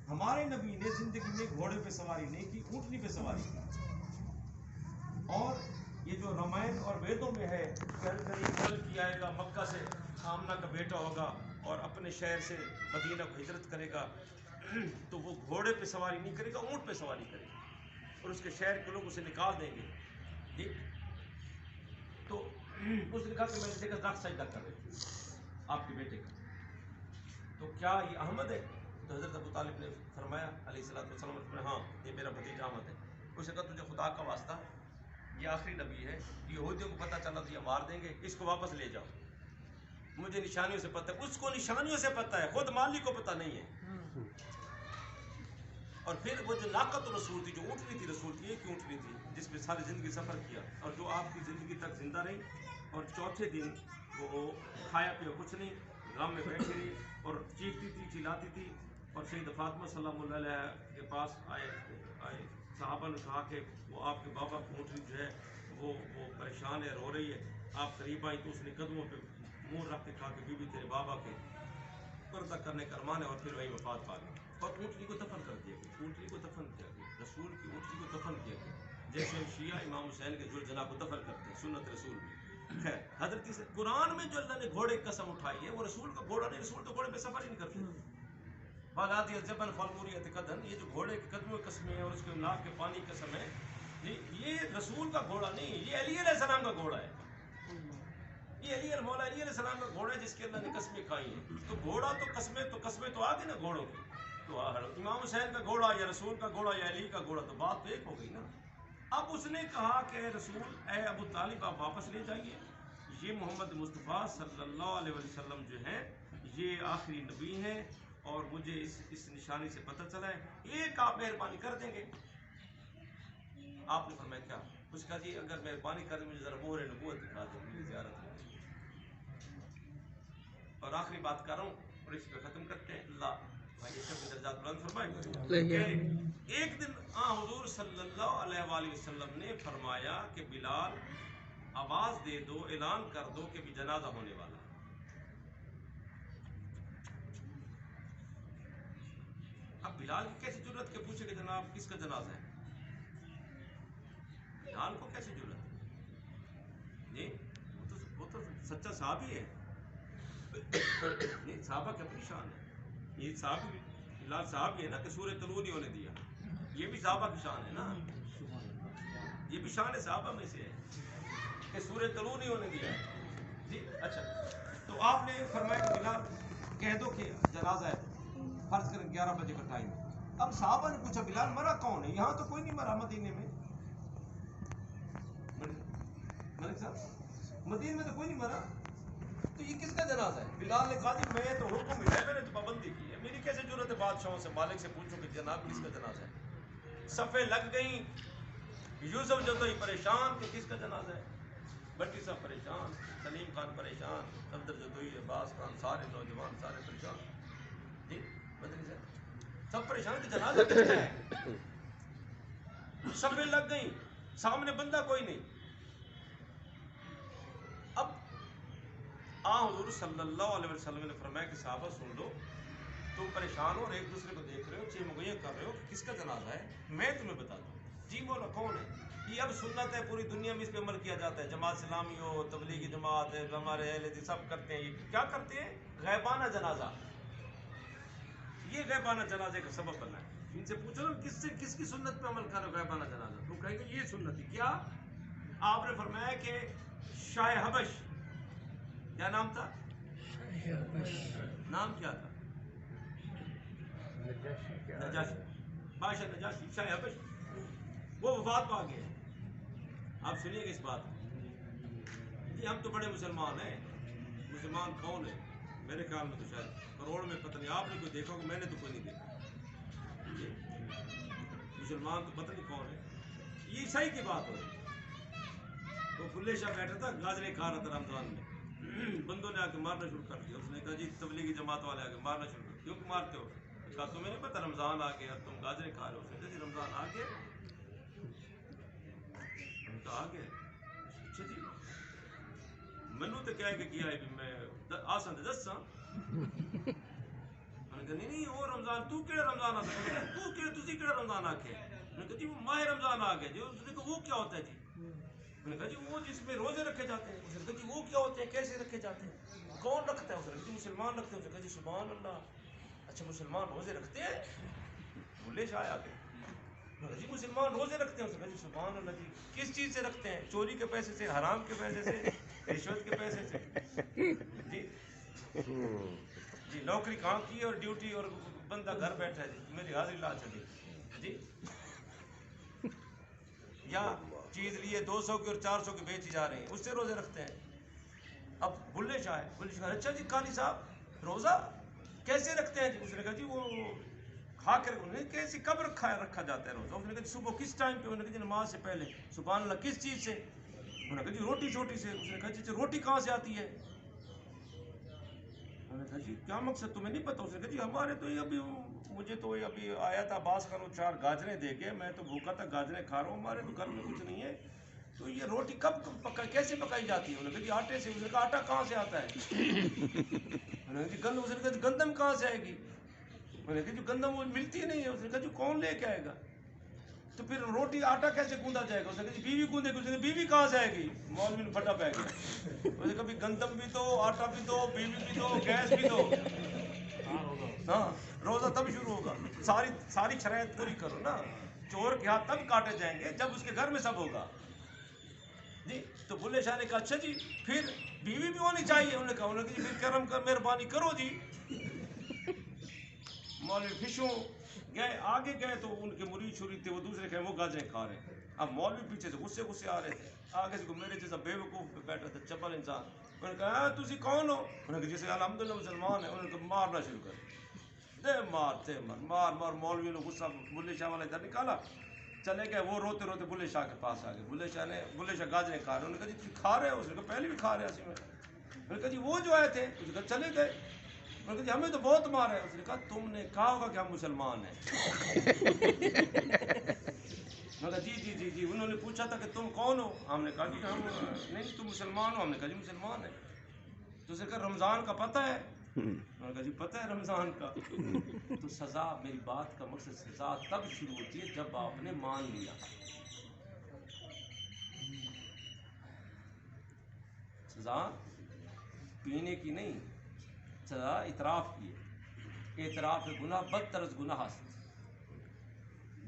ہمارے نبی نے زندگی میں گھوڑے پہ سواری نہیں کی، اونٹنی پہ سواری کی. اور یہ جو رامائن اور ویدوں میں ہے کہ کل کیا آئے گا مکہ سے آمنہ کا بیٹا ہوگا اور اپنے شہر سے مدینہ کو ہجرت کرے گا، تو وہ گھوڑے پہ سواری نہیں کرے گا، اونٹ پہ سواری کرے گا اور اس کے شہر کے لوگ اسے نکال دیں گے. ٹھیک. تو اس نے کہا کہ میں نے دیکھا رخ سجدہ کر رہے تھے آپ کے بیٹے کا، تو کیا یہ احمد ہے؟ تو حضرت ابو طالب نے فرمایا علیہ الصلوۃ والسلام نے، ہاں یہ میرا بھتیجا احمد ہے. اس نے کہا تجھے خدا کا واسطہ، یہ آخری نبی ہے، یہودیوں کو پتہ چلا تو یہ مار دیں گے، اس کو واپس لے جاؤ، مجھے نشانیوں سے پتہ ہے. اس کو نشانیوں سے پتہ ہے، خود مالک کو پتہ نہیں ہے. اور پھر وہ جو ناقۃ رسول تھی، جو اونٹنی تھی رسول کی، ایک اونٹنی تھی جس پہ ساری زندگی سفر کیا اور جو آپ کی زندگی تک زندہ رہی، اور چوتھے دن وہ کھایا پیا کچھ نہیں، غم میں بیٹھی رہی اور چیختی تھی، چلاتی تھی. اور سید فاطمہ سلام اللہ علیہ کے پاس آئے صحابہ نے کہا کہ وہ آپ کے بابا کی اونٹنی جو ہے وہ پریشان ہے، رو رہی ہے. آپ قریب آئی تو اس نے قدموں پہ منہ رکھ کے کہا کہ بی بی تیرے بابا کے پردہ کرنے کا ارمان ہے، اور پھر وہی وفات پا گئی. اور اونٹنی کو دفن کر دیا گیا، اونٹنی کو دفن کیا گیا، رسول کی اونٹنی کو دفن کیا گیا، جیسے شیعہ امام حسین کے ذوالجناح کو دفن کرتے ہیں، سنت رسول میں. خیر حضرت سے قرآن میں جو اللہ نے گھوڑے کی قسم اٹھائی ہے وہ رسول کا گھوڑا نہیں، رسول تو گھوڑے پہ سفر ہی نہیں کرتے. بالادی الجبل فالموریت قدن، یہ جو گھوڑے کے قدموں کی قسمیں ہیں اور اس کے ناک کے پانی کی قسم ہے، یہ رسول کا گھوڑا نہیں، یہ علی علیہ السلام کا گھوڑا ہے. یہ علی مولا علی علیہ السلام کا گھوڑا ہے جس کے اللہ نے قسمیں کھائی ہیں. تو گھوڑا تو قسمیں تو آ گئی نا گھوڑوں کی. تو امام حسین کا گھوڑا یا رسول کا گھوڑا یا علی کا گھوڑا، تو بات تو ایک ہو گئی نا. اب اس نے کہا کہ اے رسول، اے ابو طالب آپ واپس لے جائیے، یہ محمد مصطفیٰ صلی اللہ علیہ وسلم جو ہیں یہ آخری نبی ہیں اور مجھے اس نشانی سے پتہ چلا ہے، ایک آپ مہربانی کر دیں گے. آپ نے فرمایا کیا؟ اس کا جی اگر مہربانی کر دیں مجھے ذرا مہر نبوت دکھا دیں، میری زیارت میں. اور آخری بات کر رہا ہوں اور اس پہ ختم کرتے ہیں. اللہ بھائی سب درجات بلند فرمائے. ایک دن حضور صلی اللہ علیہ وآلہ وسلم نے فرمایا کہ بلال آواز دے دو، اعلان کر دو کہ بھی جنازہ ہونے والا ہے. اب بلال کی کیسی ضرورت کہ پوچھے کہ جناب کس کا جنازہ ہے؟ بلال کو کیسی ضرورت ہے؟ نہیں، وہ تو سچا صحابی ہے. نہیں، صحابہ کی اپنی شان ہے. یہ صحابی بلال صاحب ہے نا کہ سورہ طلوع نہیں ہونے دیا، یہ بھی صحابہ کی شان ہے نا، یہ بھی شان صحابہ میں سے ہے کہ سورہ طلوع نہیں ہونے دیا. جی اچھا، تو آپ نے فرمایا کہ بلال کہہ دو کہ جنازہ ہے، فرض کریں 11 بجے کا ٹائم ہے. اب صحابہ نے پوچھا بلال مرا کون ہے؟ یہاں تو کوئی نہیں مرا مدینے میں. ملک صاحب مدینے میں تو کوئی نہیں مرا، تو یہ کس کا جنازہ ہے؟ بلال نے کہا جی میں تو حکم ملا ہے، میں نے تو پابندی کی ہے، میری کیسے ضرورت ہے بادشاہوں سے مالک سے پوچھو کہ جناب کس کا جنازہ ہے. صفیں لگ گئیں، یوسف جدوئی پریشان کہ کس کا جنازہ ہے، بٹی صاحب پریشان، سلیم خان پریشان، صفدر جدوئی، عباس خان، سارے نوجوان سارے پریشان. جی مدنی صاحب سب پریشان کہ جنازہ کس کا ہے. صفیں لگ گئیں، سامنے بندہ کوئی نہیں. اب حضور صلی اللہ علیہ وسلم نے فرمایا کہ صحابہ سن لو، تم پریشان ہو اور ایک دوسرے کو دیکھ رہے ہو، چیمگوئیاں کر رہے ہو کہ کس کا جنازہ ہے، میں تمہیں بتا دوں. جی مولا کون ہے؟ یہ اب سنت ہے، پوری دنیا میں اس پہ عمل کیا جاتا ہے، جماعت اسلامی ہو، تبلیغی جماعت ہے، ہمارے اہل حدیث سب کرتے ہیں. یہ کیا کرتے ہیں؟ غیبانہ جنازہ. یہ غیبانہ جنازے کا سبب بنا ہے. ان سے پوچھو نا کس کی سنت پہ عمل کر رہے ہو غیبانہ جنازہ، تو کہیں گے یہ سنت ہے. کیا آپ نے فرمایا کہ شاہ حبش، کیا نام تھا؟ نام کیا تھا؟ نجاشی، بادشاہ نجاشی، شاہ حبش، وہ وفات پا گئے. آپ سنیے گا اس بات کو. جی ہم تو بڑے مسلمان ہیں. مسلمان کون ہے؟ میرے خیال میں تو شاید کروڑ میں پتہ نہیں، آپ نے کوئی دیکھا ہوگا، میں نے تو کوئی نہیں دیکھا. جی مسلمان تو پتہ نہیں کون ہے. یہ عیسائی کی بات ہو رہی. وہ بلے شاہ بیٹھا تھا، گاجریں کھا رہا تھا رمضان میں. بندوں نے آ کے مارنا شروع کر دیا. اس نے کہا جی تبلیغی جماعت والے آ کے مارنا شروع کر. کیوں کہ مارتے ہو؟ کہا تمہیں نہیں پتہ رمضان آ گیا، تم گاجریں کھا رہے ہو. اس نے کہا جی رمضان آ گیا. آ گیا. اچھا جی مینو تو کیا ہے کہ کیا ہے کہ میں آسان دساں نے کہا نہیں وہ رمضان تو کیڑا رمضان آتا ہے تو کیڑا تسی کیڑا رمضان آکھے. میں نے کہا جی وہ ماہ رمضان آ گیا جی. اس نے کہا وہ کیا ہوتا ہے جی؟ میں نے کہا جی وہ جس میں روزے رکھے جاتے ہیں. اس نے کہا جی وہ کیا ہوتے ہیں کیسے رکھے جاتے ہیں کون رکھتا ہے؟ اس نے کہا جی مسلمان رکھتے ہیں. اس نے کہا جی سبحان اللہ اچھا مسلمان روزے رکھتے ہیں؟ بھولے شاہ آ گئے. جی مسلمان روزے رکھتے ہیں. اس نے کہا جی سبحان اللہ جی کس چیز سے رکھتے ہیں؟ چوری کے پیسے سے, حرام کے پیسے سے, رشوت کے پیسے سے؟ جی جی نوکری کام کی اور ڈیوٹی اور بندہ گھر بیٹھا ہے جی میری حاضری لا چلی جی. یا چیز لیے 200 کی اور 400 کی بیچی جا رہی ہیں اس سے روزے رکھتے ہیں. اب بلے شاہ ہے. بلے شاہ اچھا جی قاضی صاحب روزہ کیسے رکھتے ہیں جی؟ اس نے کہا جی وہ کھا کر کیسی کب رکھا جاتا ہے روزہ؟ اس نے کہا جی صبح کس ٹائم پہ؟ انہوں نے کہا جی نماز سے پہلے. سبحان اللہ کس چیز سے؟ انہوں نے کہا جی روٹی چھوٹی سے. اس نے کہا جی روٹی کہاں سے آتی ہے؟ انہوں نے کہا جی کیا مقصد تمہیں نہیں پتا؟ اس نے کہا جی ہمارے تو یہ ابھی مجھے تو یہ ابھی آیا تھا عباس کا 4 گاجریں دے کے میں تو بھوکا تھا گاجریں کھا رہا ہوں ہمارے تو گھر میں کچھ نہیں ہے تو یہ روٹی کب کیسے پکائی جاتی ہے؟ انہوں نے کہا جی آٹے سے. اس نے کہا آٹا کہاں سے آتا ہے؟ انہوں نے کہا اس نے کہا گندم کہاں سے آئے گی؟ انہوں نے کہا جی گندم وہ ملتی نہیں ہے. اس نے کہا جی کون لے کے آئے گا؟ تو پھر روٹی آٹا کیسے گوندا جائے گا؟ اس نے کہا جی بیوی گوندے گی. اس نے کہا بیوی کہاں سے آئے گی؟ مولوی نے پھٹا پہ گیا. اس نے کہا بھی گندم بھی دو آٹا بھی دو بیوی بھی دو گیس بھی دو. ہاں روزہ تب شروع ہوگا. ساری شرائط پوری کرو نا. چور کے ہاتھ تب کاٹے جائیں گے جب اس کے گھر میں سب ہوگا جی. تو بلے شاہ نے کہا اچھا جی پھر بیوی بھی ہونی چاہیے. انہوں نے کہا جی پھر کرم کر مہربانی کرو جی. مولوی فشوں گئے آگے گئے تو ان کے مرید شرید تھے وہ دوسرے کہ وہ گاجریں کھا رہے ہیں. اب مولوی پیچھے سے غصے آ رہے تھے. آگے سے میرے جیسا بے وقوف بیٹھا تھا چپل انسان. انہوں نے کہا تسی کون ہو؟ انہوں نے کہا جیسے الحمدللہ مسلمان ہیں. انہوں نے کہا مارنا شروع کر دے مار. مولوی نے غصہ بلے شاہ والا ادھر نکالا چلے گئے. وہ روتے روتے بلے شاہ کے پاس آ گئے. بلے شاہ گاجریں کھا رہے. انہوں نے کہا جی کھا رہے ہو؟ اس نے کہا پہلے بھی کھا رہے ہیں. انہوں نے کہا جی وہ جو آئے تھے اس نے کہا چلے گئے. انہوں نے کہا جی ہمیں تو بہت مارا ہے. اس نے کہا تم نے کہا ہوگا کہ ہم مسلمان ہیں. میں کہا جی. انہوں نے پوچھا تھا کہ تم کون ہو؟ ہم نے کہا کہ ہم نہیں تم مسلمان ہو. ہم نے کہا جی مسلمان ہے. تو اس نے کہا رمضان کا پتہ ہے؟ انہوں نے کہا جی پتہ ہے رمضان کا. تو سزا میری بات کا مقصد سزا تب شروع ہوتی ہے جب آپ نے مان لیا. سزا پینے کی نہیں سزا اعتراف کی ہے. اعتراف گناہ بدتر از گناہ است.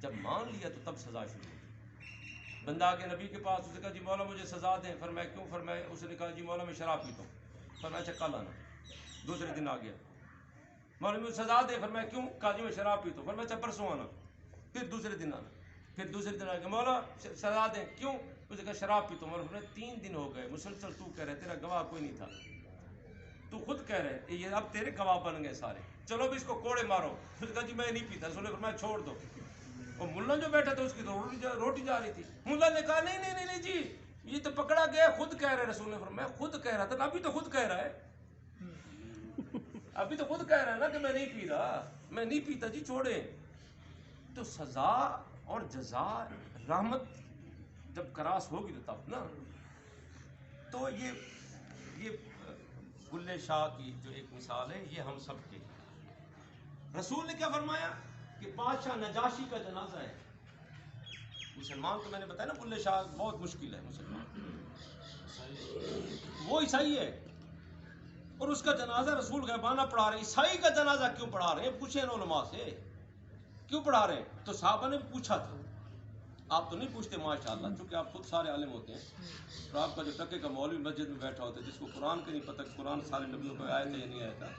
جب مان لیا تو تب سزا شروع ہوئی. بندہ آگے نبی کے پاس. اس نے کہا جی مولا مجھے سزا دیں. فرمایا کیوں؟ فرمایا اس نے کہا جی مولا میں شراب پیتا ہوں. فرمایا اچھا کل آنا. دوسرے دن آ گیا. مولا مجھے سزا دے. فرمایا کیوں؟ کہا جی میں شراب پیتا ہوں. فرمایا اچھا پرسوں آنا. پھر دوسرے دن آنا. پھر دوسرے دن آ گیا. مولا سزا دیں. کیوں؟ اس نے کہا شراب پیتا ہوں. مولا فرمایا 3 دن ہو گئے مسلسل تو کہہ رہے تیرا گواہ کوئی نہیں تھا. تو خود کہہ رہے یہ اب تیرے گواہ بن گئے سارے. چلو بھی اس کو کوڑے مارو. اس نے کہا جی میں نہیں پیتا. رسول نے فرمایا چھوڑ دو. اور ملا جو بیٹھا تھا اس کی تو روٹی جا رہی تھی. ملا نے کہا نہیں جی یہ تو پکڑا گیا خود کہہ رہے. رسول نے فرمایا خود کہہ رہا تھا ابھی تو خود کہہ رہا ہے. ابھی تو خود کہہ رہا ہے نا کہ میں نہیں پی رہا. میں نہیں پیتا جی چھوڑے. تو سزا اور جزا رحمت جب کراس ہوگی تو تب نا. تو یہ بلے شاہ کی جو ایک مثال ہے یہ ہم سب کے. رسول نے کیا فرمایا کہ بادشاہ نجاشی کا جنازہ ہے. مسلمان تو میں نے بتایا نا بلے شاہ بہت مشکل ہے. مسلمان وہ عیسائی ہے اور اس کا جنازہ رسول غیبانہ پڑھا رہے ہیں. عیسائی کا جنازہ کیوں پڑھا رہے ہیں؟ پوچھیں علماء سے کیوں پڑھا رہے ہیں. تو صحابہ نے پوچھا تھا. آپ تو نہیں پوچھتے ماشاءاللہ چونکہ آپ خود سارے عالم ہوتے ہیں. اور آپ کا جو ٹکے کا مولوی مسجد میں بیٹھا ہوتا ہے جس کو قرآن کا نہیں پتہ کہ قرآن سارے نبیوں پہ آیا تھا یا نہیں آیا تھا.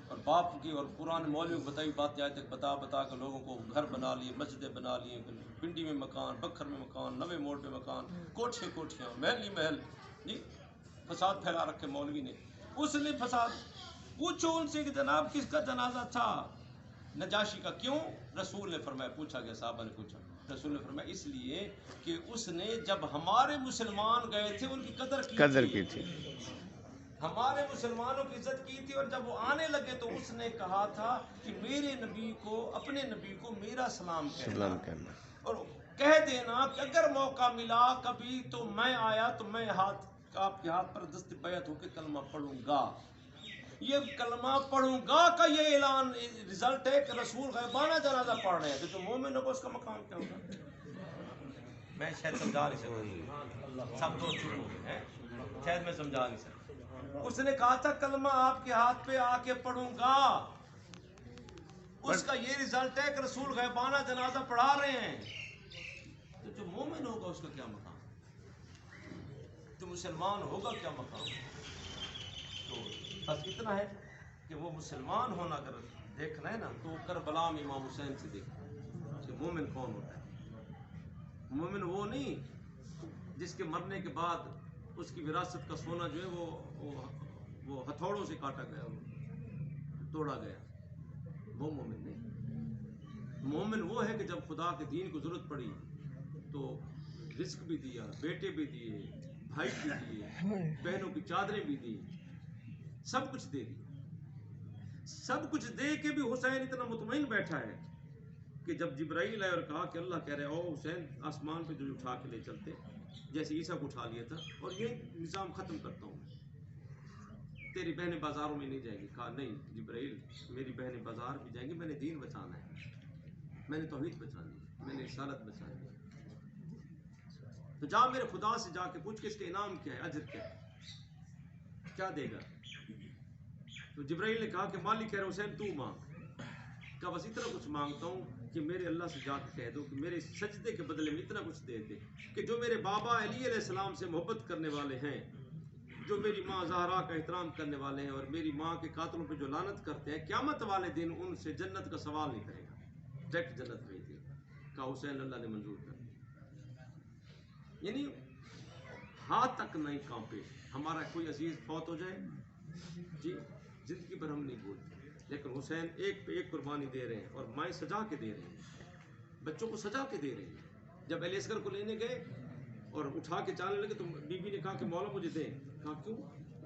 اور باپ کی اور قرآن مولوی کو بتائی بات جائے تک بتا کر لوگوں کو گھر بنا لیے مسجدیں بنا لیے. پنڈی میں مکان بکھر میں مکان نوے موڑ پہ مکان کوٹھیاں محل ہی محل جی فساد پھیلا رکھے مولوی نے. اس نے فساد. پوچھو ان سے کہ جناب کس کا جنازہ تھا؟ نجاشی کا. کیوں؟ رسول نے فرمایا. پوچھا گیا صحابہ نے پوچھا. رسول نے فرمایا اس لیے کہ اس نے جب ہمارے مسلمان گئے تھے ان کی قدر کی تھی. ہمارے مسلمانوں کی عزت کی تھی. اور جب وہ آنے لگے تو اس نے کہا تھا کہ میرے نبی کو اپنے نبی کو میرا سلام کہنا اور کہہ دینا کہ اگر موقع ملا کبھی تو میں آیا تو میں آپ کے ہاتھ پر دست بیعت ہو کے کلمہ پڑھوں گا. یہ کلمہ پڑھوں گا کا یہ اعلان رزلٹ ہے کہ رسول غیبانہ جنازہ پڑھ رہے ہیں، تو جو مومن ہوگا اس کا مقام کیا ہوگا؟ میں شاید سمجھا نہیں سکتا، سب تو چپ ہو گئے ہیں، شاید میں سمجھا نہیں سکتا۔ اس نے کہا تھا کلمہ آپ کے ہاتھ پہ آ کے پڑھوں گا، اس کا یہ رزلٹ ہے کہ رسول غیبانہ جنازہ پڑھا رہے ہیں، تو جو مومن ہوگا اس کا کیا مقام، جو مسلمان ہوگا کیا مقام؟ تو بس اتنا ہے کہ وہ مسلمان ہونا اگر دیکھنا ہے نا تو کربلا میں امام حسین سے دیکھنا کہ مومن کون ہوتا ہے۔ مومن وہ نہیں جس کے مرنے کے بعد اس کی وراثت کا سونا جو ہے وہ ہتھوڑوں سے کاٹا گیا، توڑا گیا، وہ مومن نہیں۔ مومن وہ ہے کہ جب خدا کے دین کو ضرورت پڑی تو رزق بھی دیا، بیٹے بھی دیے، بھائی بھی دیے، بہنوں کی چادریں بھی دی، سب کچھ دے دی۔ سب کچھ دے کے بھی حسین اتنا مطمئن بیٹھا ہے کہ جب جبرائیل آئے اور کہا کہ اللہ کہہ رہے او حسین آسمان پہ جو اٹھا کے لے چلتے، جیسے عیسیٰ کو اٹھا لیا تھا، اور یہ نظام ختم کرتا ہوں، تیری بہنیں بازاروں میں نہیں جائیں گی۔ کہا نہیں جبرائیل، میری بہنیں بازار بھی جائیں گی، میں نے دین بچانا ہے، میں نے توحید بچانی ہے، میں نے رسالت بچانی ہے۔ تو جا میرے خدا سے جا کے پوچھ کہ اس کے انعام کیا ہے، اجر کیا ہے، کیا دے گا؟ تو جبرائیل نے کہا کہ مالک کہہ رہے حسین تو مانگ۔ کہا بس اتنا کچھ مانگتا ہوں کہ میرے اللہ سے جا کے کہہ دو کہ میرے سجدے کے بدلے میں اتنا کچھ دے دے کہ جو میرے بابا علی علیہ السلام سے محبت کرنے والے ہیں، جو میری ماں زہرا کا احترام کرنے والے ہیں، اور میری ماں کے قاتلوں پہ جو لعنت کرتے ہیں، قیامت والے دن ان سے جنت کا سوال نہیں کرے گا، ڈائریکٹ جنت بھیج دے گا۔ کہا حسین اللہ نے منظور کر دیا۔ یعنی ہاتھ تک نہیں کانپے۔ ہمارا کوئی عزیز فوت ہو جائے جی زندگی پر ہم نہیں بھولتے، لیکن حسین ایک پہ ایک قربانی دے رہے ہیں، اور مائیں سجا کے دے رہے ہیں، بچوں کو سجا کے دے رہے ہیں۔ جب علی اصغر کو لینے گئے اور اٹھا کے جانے لگے تو بی بی نے کہا کہ مولا مجھے دیں۔ کہا کیوں؟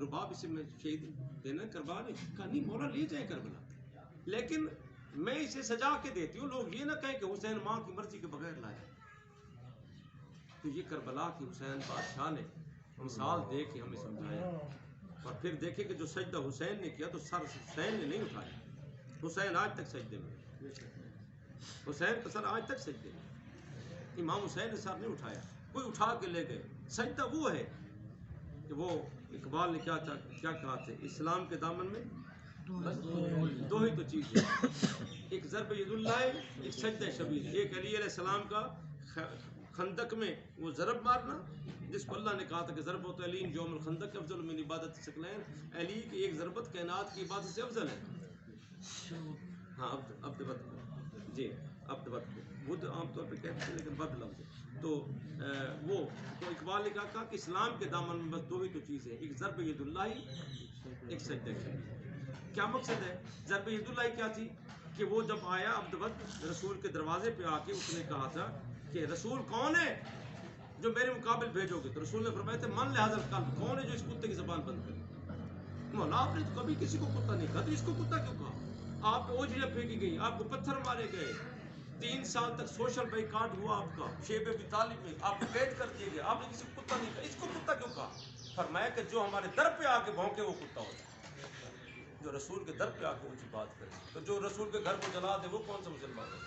رباب اسے میں شہید دینا کربلا نہیں۔ کہا نہیں مولا لے جائیں کربلا، لیکن میں اسے سجا کے دیتی ہوں، لوگ یہ نہ کہیں کہ حسین ماں کی مرضی کے بغیر لائے۔ تو یہ کربلا کی حسین بادشاہ نے مثال دے کے ہمیں سمجھایا، اور پھر دیکھیں کہ جو سجدہ حسین نے کیا تو سر حسین نے نہیں اٹھایا، حسین آج تک سجدے میں، حسین کا سر آج تک سجدے میں، امام حسین نے سر نہیں اٹھایا، کوئی اٹھا کے لے گئے۔ سجدہ وہ ہے کہ وہ اقبال نے کیا کہا تھا، اسلام کے دامن میں دو ہی تو چیز ہے، ایک ضرب ید اللہ ہے، ایک سجدہ شبیہ۔ ایک علی علیہ السلام کا خندق میں وہ ضرب مارنا، جس کو اللہ نے کہا تھا کہ ضربۃ علی یوم الخندق افضل من عبادت ثقلین، علی کی ایک ضربت کائنات کی عبادت سے افضل ہے۔ ہاں عبد بد، جی عبد بد کو بدھ عام طور پہ کہتے ہیں لیکن بد لفظ ہے۔ تو وہ تو اقبال نے کہا کہ اسلام کے دامن میں بس دو ہی تو چیزیں، ایک ضرب ید اللہ، ایک سجدہ شبیہ۔ کیا مقصد ہے؟ ضرب ید اللہ کیا تھی کہ وہ جب آیا عبد بد رسول کے دروازے پہ آ کے اس نے کہا تھا کہ رسول کون ہے جو میرے مقابل بھیجو گے؟ تو رسول نے فرمایا تھا من لہذا القلب، کون ہے جو اس کتے کی زبان بند کرے؟ مولا آپ نے تو کبھی کسی کو کتا نہیں کہا، تو اس کو کتا کیوں کہا؟ آپ پہ اوجھلیاں پھینکی گئی، آپ کو پتھر مارے گئے، 3 سال تک سوشل بائیکاٹ ہوا آپ کا، شیب ابی طالب میں آپ کو قید کر دیے گئے، آپ نے کسی کو کتا نہیں کہا، اس کو کتا کیوں کہا؟ فرمایا کہ جو ہمارے در پہ آ کے بھونکے وہ کتا ہوتا ہے، جو رسول کے در پہ آ کے اونچی بات کرے۔ تو جو رسول کے گھر کو جلا دے وہ کون سا مسلمان ہے؟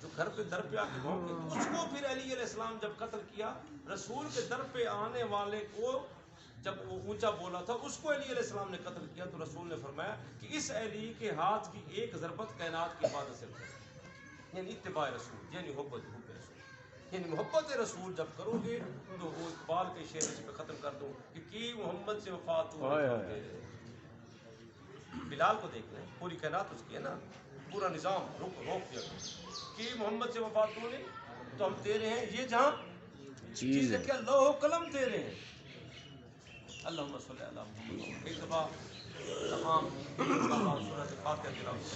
جو گھر پہ در پہ آ کے بھونکے، اس کو پھر علی علیہ السلام جب قتل کیا، رسول کے در پہ آنے والے کو جب وہ اونچا بولا تھا اس کو علی علیہ السلام نے قتل کیا، تو رسول نے فرمایا کہ اس علی کے ہاتھ کی ایک ضربت کائنات کی عبادت سے افضل، یعنی اتباع رسول، یعنی محبت رسول، یعنی محبت رسول جب کرو گے تو وہ اقبال کے شعر اس پہ ختم کر دو کہ محمد سے وفات ہو۔ بلال کو دیکھ لیں، پوری کائنات اس کی ہے نا، پورا نظام روک دیا کہ محمد سے وفات ہو نہیں تو ہم تیرے ہیں، یہ جہاں چیز ہے کیا لوح و قلم تیرے ہیں۔ اللہم صلی علی محمد۔ ایک دفعہ تمام صورت فاتحہ تلاوت